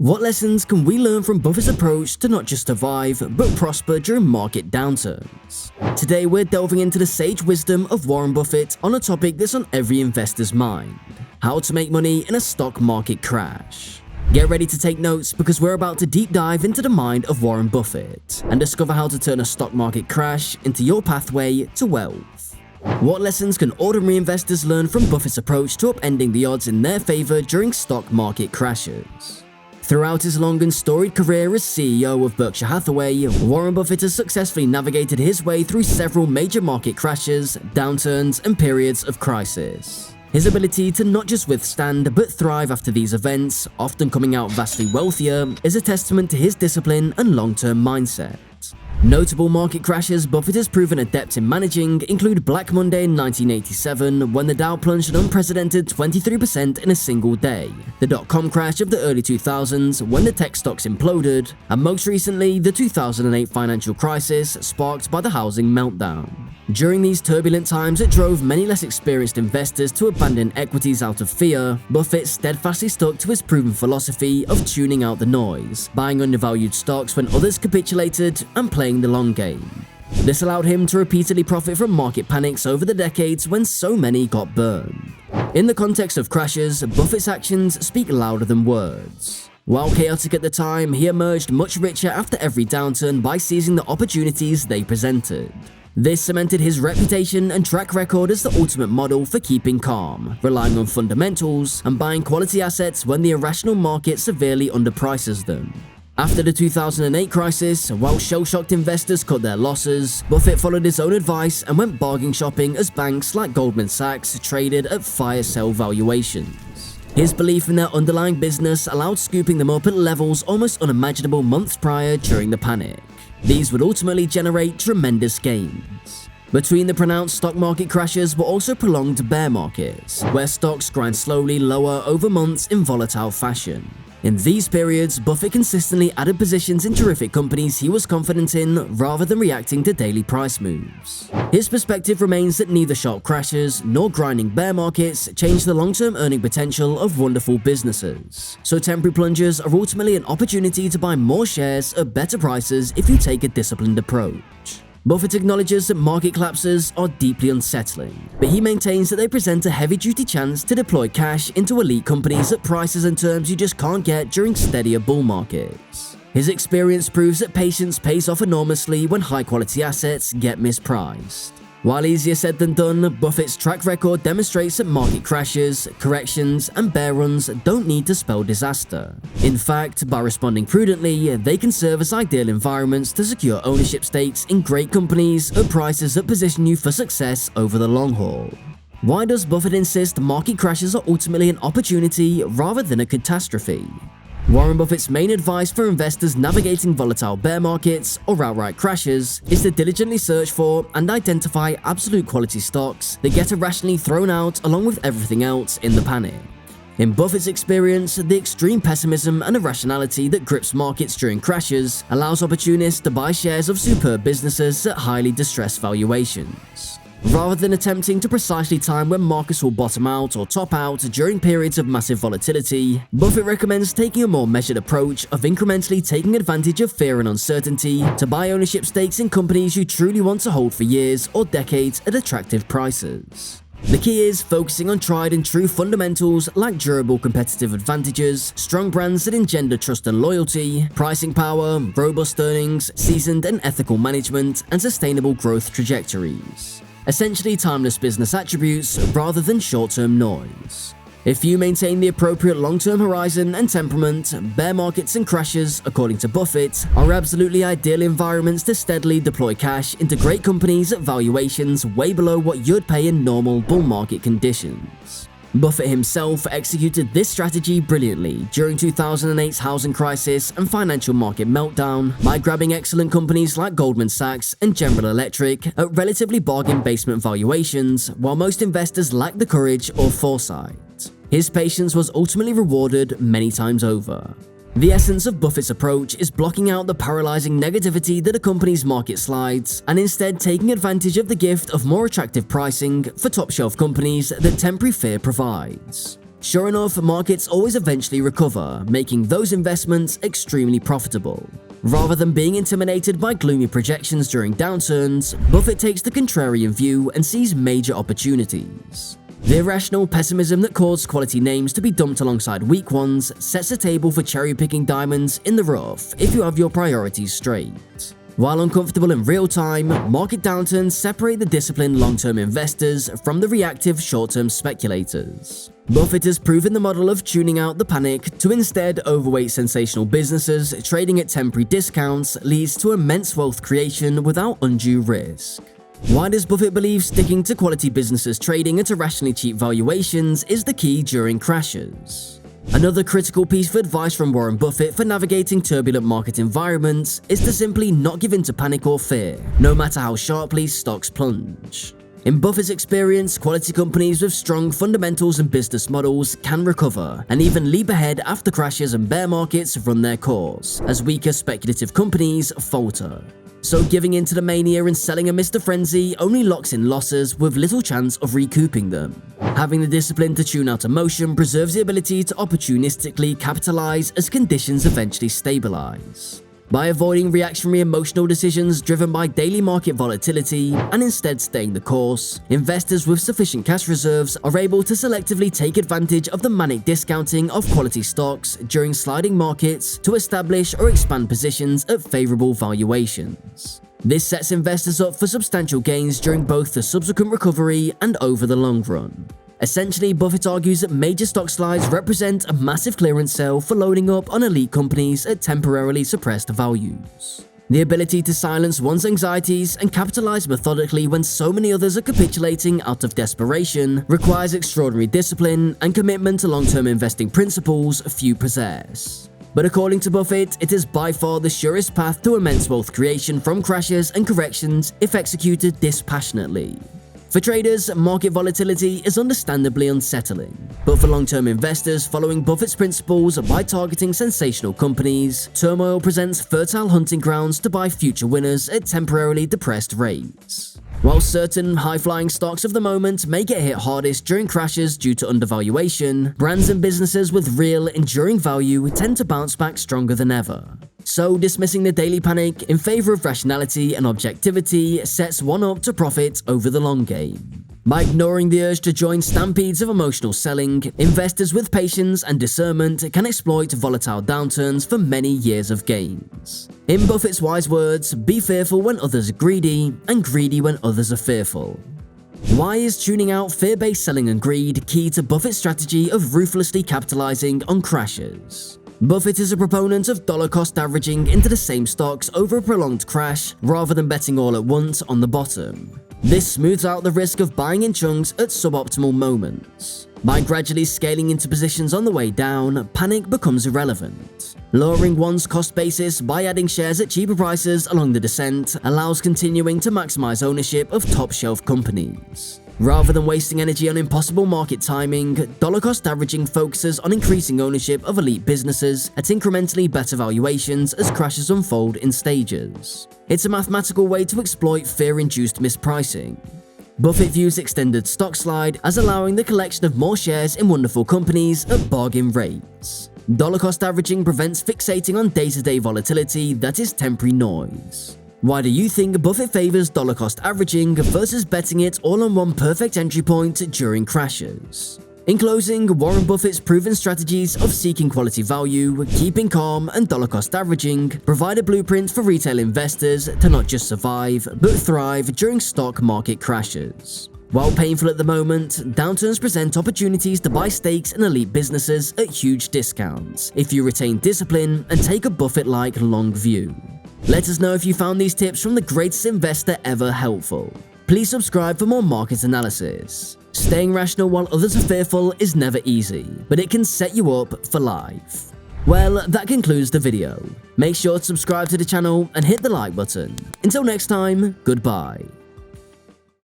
What lessons can we learn from Buffett's approach to not just survive, but prosper during market downturns? Today we're delving into the sage wisdom of Warren Buffett on a topic that's on every investor's mind: how to make money in a stock market crash. Get ready to take notes because we're about to deep dive into the mind of Warren Buffett and discover how to turn a stock market crash into your pathway to wealth. What lessons can ordinary investors learn from Buffett's approach to upending the odds in their favor during stock market crashes? Throughout his long and storied career as CEO of Berkshire Hathaway, Warren Buffett has successfully navigated his way through several major market crashes, downturns, and periods of crisis. His ability to not just withstand but thrive after these events, often coming out vastly wealthier, is a testament to his discipline and long-term mindset. Notable market crashes Buffett has proven adept in managing include Black Monday in 1987, when the Dow plunged an unprecedented 23% in a single day, the dot-com crash of the early 2000s when the tech stocks imploded, and most recently the 2008 financial crisis sparked by the housing meltdown. During these turbulent times that drove many less experienced investors to abandon equities out of fear, Buffett steadfastly stuck to his proven philosophy of tuning out the noise, buying undervalued stocks when others capitulated, and playing the long game. This allowed him to repeatedly profit from market panics over the decades when so many got burned. In the context of crashes, Buffett's actions speak louder than words. While chaotic at the time, he emerged much richer after every downturn by seizing the opportunities they presented. This cemented his reputation and track record as the ultimate model for keeping calm, relying on fundamentals, and buying quality assets when the irrational market severely underprices them. After the 2008 crisis, while shell-shocked investors cut their losses, Buffett followed his own advice and went bargain shopping as banks like Goldman Sachs traded at fire-sale valuations. His belief in their underlying business allowed scooping them up at levels almost unimaginable months prior during the panic. These would ultimately generate tremendous gains. Between the pronounced stock market crashes were also prolonged bear markets, where stocks grind slowly lower over months in volatile fashion. In these periods, Buffett consistently added positions in terrific companies he was confident in rather than reacting to daily price moves. His perspective remains that neither sharp crashes nor grinding bear markets change the long-term earning potential of wonderful businesses, so temporary plunges are ultimately an opportunity to buy more shares at better prices if you take a disciplined approach. Buffett acknowledges that market collapses are deeply unsettling, but he maintains that they present a heavy-duty chance to deploy cash into elite companies at prices and terms you just can't get during steadier bull markets. His experience proves that patience pays off enormously when high-quality assets get mispriced. While easier said than done, Buffett's track record demonstrates that market crashes, corrections, and bear runs don't need to spell disaster. In fact, by responding prudently, they can serve as ideal environments to secure ownership stakes in great companies at prices that position you for success over the long haul. Why does Buffett insist market crashes are ultimately an opportunity rather than a catastrophe? Warren Buffett's main advice for investors navigating volatile bear markets or outright crashes is to diligently search for and identify absolute quality stocks that get irrationally thrown out along with everything else in the panic. In Buffett's experience, the extreme pessimism and irrationality that grips markets during crashes allows opportunists to buy shares of superb businesses at highly distressed valuations. Rather than attempting to precisely time when markets will bottom out or top out during periods of massive volatility, Buffett recommends taking a more measured approach of incrementally taking advantage of fear and uncertainty to buy ownership stakes in companies you truly want to hold for years or decades at attractive prices. The key is focusing on tried and true fundamentals like durable competitive advantages, strong brands that engender trust and loyalty, pricing power, robust earnings, seasoned and ethical management, and sustainable growth trajectories. Essentially timeless business attributes rather than short-term noise. If you maintain the appropriate long-term horizon and temperament, bear markets and crashes, according to Buffett, are absolutely ideal environments to steadily deploy cash into great companies at valuations way below what you'd pay in normal bull market conditions. Buffett himself executed this strategy brilliantly during 2008's housing crisis and financial market meltdown by grabbing excellent companies like Goldman Sachs and General Electric at relatively bargain basement valuations, while most investors lacked the courage or foresight. His patience was ultimately rewarded many times over. The essence of Buffett's approach is blocking out the paralyzing negativity that accompanies market slides and instead taking advantage of the gift of more attractive pricing for top-shelf companies that temporary fear provides. Sure enough, markets always eventually recover, making those investments extremely profitable. Rather than being intimidated by gloomy projections during downturns, Buffett takes the contrarian view and sees major opportunities. The irrational pessimism that caused quality names to be dumped alongside weak ones sets the table for cherry-picking diamonds in the rough if you have your priorities straight. While uncomfortable in real time, market downturns separate the disciplined long-term investors from the reactive short-term speculators. Buffett has proven the model of tuning out the panic to instead overweight sensational businesses trading at temporary discounts leads to immense wealth creation without undue risk. Why does Buffett believe sticking to quality businesses trading at irrationally cheap valuations is the key during crashes? Another critical piece of advice from Warren Buffett for navigating turbulent market environments is to simply not give in to panic or fear, no matter how sharply stocks plunge. In Buffett's experience, quality companies with strong fundamentals and business models can recover and even leap ahead after crashes and bear markets run their course, as weaker speculative companies falter. So giving in to the mania and selling amidst the frenzy only locks in losses with little chance of recouping them. Having the discipline to tune out emotion preserves the ability to opportunistically capitalize as conditions eventually stabilize. By avoiding reactionary emotional decisions driven by daily market volatility and instead staying the course, investors with sufficient cash reserves are able to selectively take advantage of the manic discounting of quality stocks during sliding markets to establish or expand positions at favorable valuations. This sets investors up for substantial gains during both the subsequent recovery and over the long run. Essentially, Buffett argues that major stock slides represent a massive clearance sale for loading up on elite companies at temporarily suppressed values. The ability to silence one's anxieties and capitalize methodically when so many others are capitulating out of desperation requires extraordinary discipline and commitment to long-term investing principles few possess. But according to Buffett, it is by far the surest path to immense wealth creation from crashes and corrections if executed dispassionately. For traders, market volatility is understandably unsettling, but for long-term investors following Buffett's principles by targeting sensational companies, turmoil presents fertile hunting grounds to buy future winners at temporarily depressed rates. While certain high-flying stocks of the moment may get hit hardest during crashes due to undervaluation, brands and businesses with real, enduring value tend to bounce back stronger than ever. So, dismissing the daily panic in favor of rationality and objectivity sets one up to profit over the long game. By ignoring the urge to join stampedes of emotional selling, investors with patience and discernment can exploit volatile downturns for many years of gains. In Buffett's wise words, be fearful when others are greedy, and greedy when others are fearful. Why is tuning out fear-based selling and greed key to Buffett's strategy of ruthlessly capitalizing on crashes? Buffett is a proponent of dollar-cost averaging into the same stocks over a prolonged crash rather than betting all at once on the bottom. This smooths out the risk of buying in chunks at suboptimal moments. By gradually scaling into positions on the way down, panic becomes irrelevant. Lowering one's cost basis by adding shares at cheaper prices along the descent allows continuing to maximize ownership of top-shelf companies. Rather than wasting energy on impossible market timing, dollar-cost averaging focuses on increasing ownership of elite businesses at incrementally better valuations as crashes unfold in stages. It's a mathematical way to exploit fear-induced mispricing. Buffett views extended stock slide as allowing the collection of more shares in wonderful companies at bargain rates. Dollar-cost averaging prevents fixating on day-to-day volatility that is temporary noise. Why do you think Buffett favors dollar-cost averaging versus betting it all on one perfect entry point during crashes? In closing, Warren Buffett's proven strategies of seeking quality value, keeping calm, and dollar-cost averaging provide a blueprint for retail investors to not just survive, but thrive during stock market crashes. While painful at the moment, downturns present opportunities to buy stakes in elite businesses at huge discounts if you retain discipline and take a Buffett-like long view. Let us know if you found these tips from the greatest investor ever helpful. Please subscribe for more market analysis. Staying rational while others are fearful is never easy, but it can set you up for life. Well, that concludes the video. Make sure to subscribe to the channel and hit the like button. Until next time, goodbye.